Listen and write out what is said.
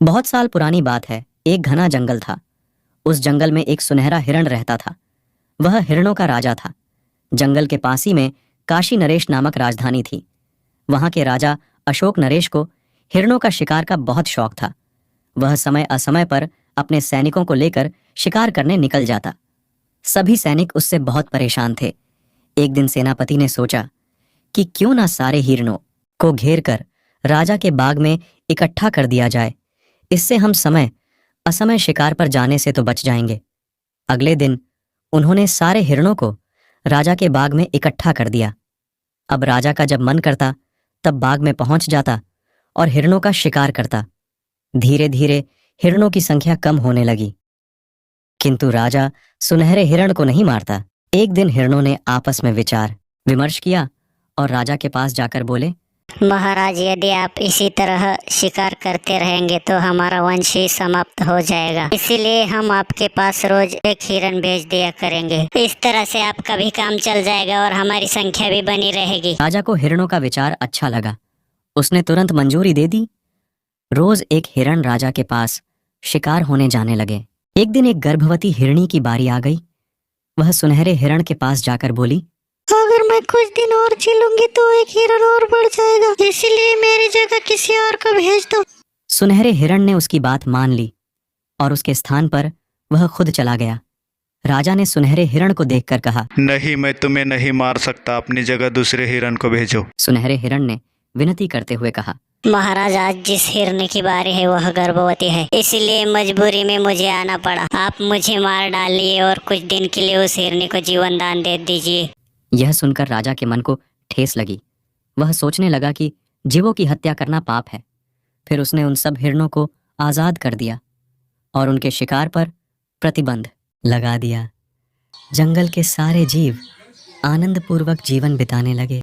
बहुत साल पुरानी बात है। एक घना जंगल था। उस जंगल में एक सुनहरा हिरण रहता था। वह हिरणों का राजा था। जंगल के पास ही में काशी नरेश नामक राजधानी थी। वहां के राजा अशोक नरेश को हिरणों का शिकार का बहुत शौक था। वह समय असमय पर अपने सैनिकों को लेकर शिकार करने निकल जाता। सभी सैनिक उससे बहुत परेशान थे। एक दिन सेनापति ने सोचा कि क्यों ना सारे हिरणों को घेर कर राजा के बाग में इकट्ठा कर दिया जाए। इससे हम समय असमय शिकार पर जाने से तो बच जाएंगे। अगले दिन उन्होंने सारे हिरणों को राजा के बाग में इकट्ठा कर दिया। अब राजा का जब मन करता तब बाग में पहुंच जाता और हिरणों का शिकार करता। धीरे धीरे हिरणों की संख्या कम होने लगी, किंतु राजा सुनहरे हिरण को नहीं मारता। एक दिन हिरणों ने आपस में विचार विमर्श किया और राजा के पास जाकर बोले, महाराज, यदि आप इसी तरह शिकार करते रहेंगे तो हमारा वंश ही समाप्त हो जाएगा। इसीलिए हम आपके पास रोज एक हिरण भेज दिया करेंगे। इस तरह से आपका भी काम चल जाएगा और हमारी संख्या भी बनी रहेगी। राजा को हिरणों का विचार अच्छा लगा। उसने तुरंत मंजूरी दे दी। रोज एक हिरण राजा के पास शिकार होने जाने लगे। एक दिन एक गर्भवती हिरणी की बारी आ गई। वह सुनहरे हिरण के पास जाकर बोली, अगर मैं कुछ दिन और जी लूंगी तो एक हिरण और बढ़ जाएगा, इसीलिए मेरी जगह किसी और को भेज दो। सुनहरे हिरण ने उसकी बात मान ली और उसके स्थान पर वह खुद चला गया। राजा ने सुनहरे हिरण को देखकर कहा, नहीं, मैं तुम्हें नहीं मार सकता, अपनी जगह दूसरे हिरण को भेजो। सुनहरे हिरण ने विनती करते हुए कहा, महाराज, आज जिस हिरनी की बारी है वह गर्भवती है, इसलिए मजबूरी में मुझे आना पड़ा। आप मुझे मार डालिए और कुछ दिन के लिए उस हिरनी को जीवन दान दे दीजिए। यह सुनकर राजा के मन को ठेस लगी। वह सोचने लगा कि जीवों की हत्या करना पाप है। फिर उसने उन सब हिरणों को आजाद कर दिया और उनके शिकार पर प्रतिबंध लगा दिया। जंगल के सारे जीव आनंदपूर्वक जीवन बिताने लगे।